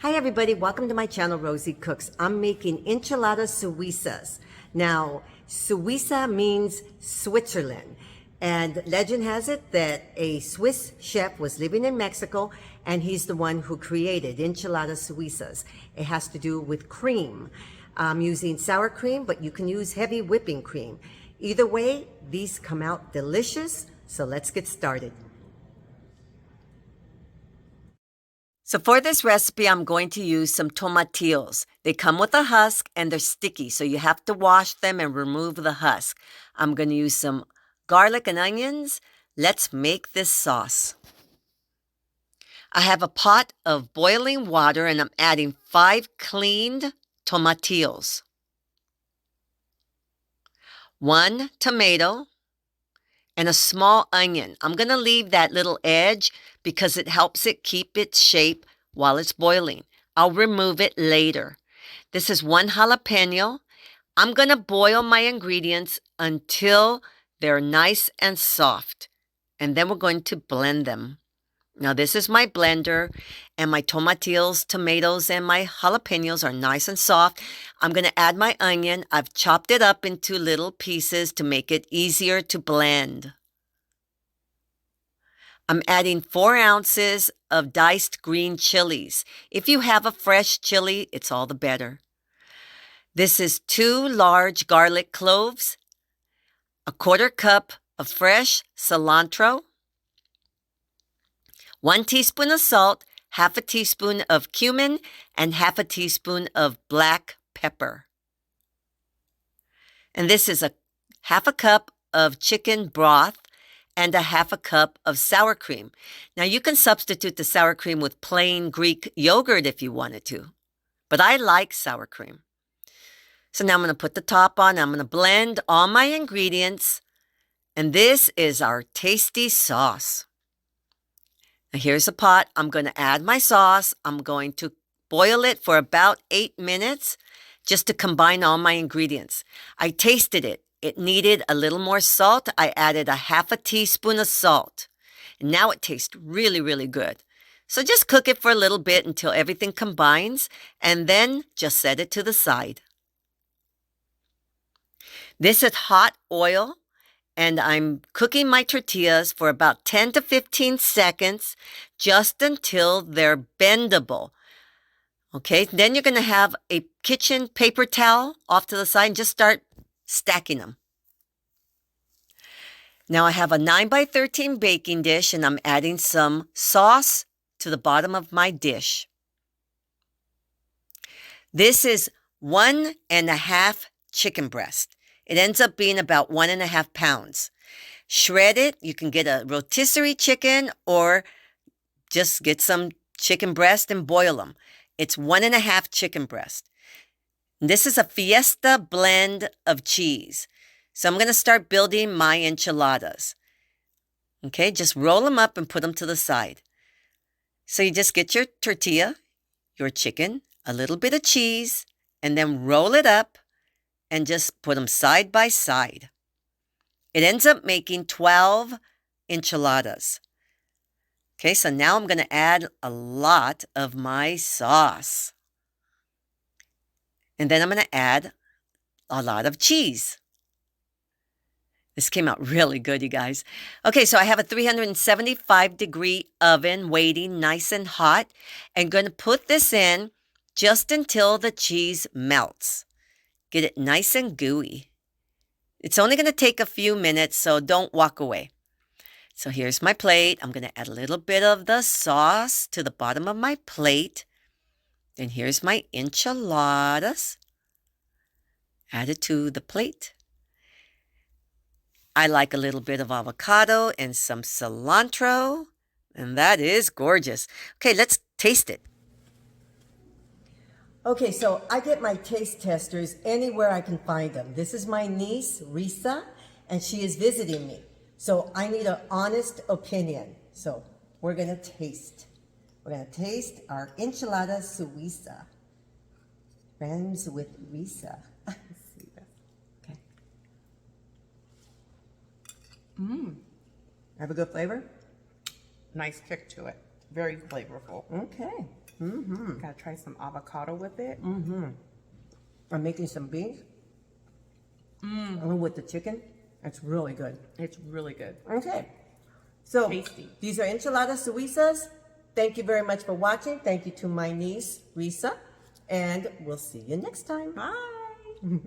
Hi everybody, welcome to my channel, Rosie Cooks. I'm making Enchilada Suizas. Now, Suiza means Switzerland. And legend has it that a Swiss chef was living in Mexico and he's the one who created Enchilada Suizas. It has to do with cream. I'm using sour cream, but you can use heavy whipping cream. Either way, these come out delicious. So let's get started. So for this recipe, I'm going to use some tomatillos. They come with a husk and they're sticky, so you have to wash them and remove the husk. I'm going to use some garlic and onions. Let's make this sauce. I have a pot of boiling water and I'm adding 5 cleaned tomatillos, 1 tomato, and a small onion. I'm going to leave that little edge because it helps it keep its shape while it's boiling. I'll remove it later. This is 1 jalapeno. I'm going to boil my ingredients until they're nice and soft, and then we're going to blend them. Now this is my blender, and my tomatillos, tomatoes, and my jalapenos are nice and soft. I'm going to add my onion. I've chopped it up into little pieces to make it easier to blend. I'm adding 4 ounces of diced green chilies. If you have a fresh chili, it's all the better. This is 2 large garlic cloves, a 1/4 cup of fresh cilantro, 1 teaspoon of salt, 1/2 teaspoon of cumin, and 1/2 teaspoon of black pepper. And this is a 1/2 cup of chicken broth and a 1/2 cup of sour cream. Now you can substitute the sour cream with plain Greek yogurt if you wanted to, but I like sour cream. So now I'm going to put the top on. I'm going to blend all my ingredients, and this is our tasty sauce. Now here's a pot. I'm going to add my sauce. I'm going to boil it for about 8 minutes just to combine all my ingredients. I tasted it. It needed a little more salt. I added a 1/2 teaspoon of salt. And now it tastes really, really good. So just cook it for a little bit until everything combines, and then just set it to the side. This is hot oil, and I'm cooking my tortillas for about 10 to 15 seconds, just until they're bendable. Okay, then you're going to have a kitchen paper towel off to the side and just start stacking them. Now I have a 9x13 baking dish, and I'm adding some sauce to the bottom of my dish. This is 1.5 chicken breast. It ends up being about 1.5 pounds. Shred it. You can get a rotisserie chicken or just get some chicken breast and boil them. It's 1.5 chicken breast. This is a fiesta blend of cheese. So I'm going to start building my enchiladas. Okay, just roll them up and put them to the side. So you just get your tortilla, your chicken, a little bit of cheese, and then roll it up and just put them side by side. It ends up making 12 enchiladas. Okay, so now I'm going to add a lot of my sauce. And then I'm going to add a lot of cheese. This came out really good, you guys. Okay, so I have a 375-degree oven waiting nice and hot. I'm going to put this in just until the cheese melts. Get it nice and gooey. It's only going to take a few minutes, so don't walk away. So here's my plate. I'm going to add a little bit of the sauce to the bottom of my plate. Then here's my enchiladas. Add it to the plate. I like a little bit of avocado and some cilantro, and that is gorgeous. Okay, let's taste it. Okay, so I get my taste testers anywhere I can find them. This is my niece, Risa, and she is visiting me. So I need an honest opinion. So we're going to taste. We're going to taste our Enchilada Suiza. Friends with Risa. Okay. Have a good flavor? Nice kick to it. Very flavorful. Okay. Gotta try some avocado with it. I'm making some beans along with the chicken. It's really good. It's really good. Okay. So Tasty. these are Enchiladas Suizas. Thank you very much for watching. Thank you to my niece, Risa. And we'll see you next time. Bye.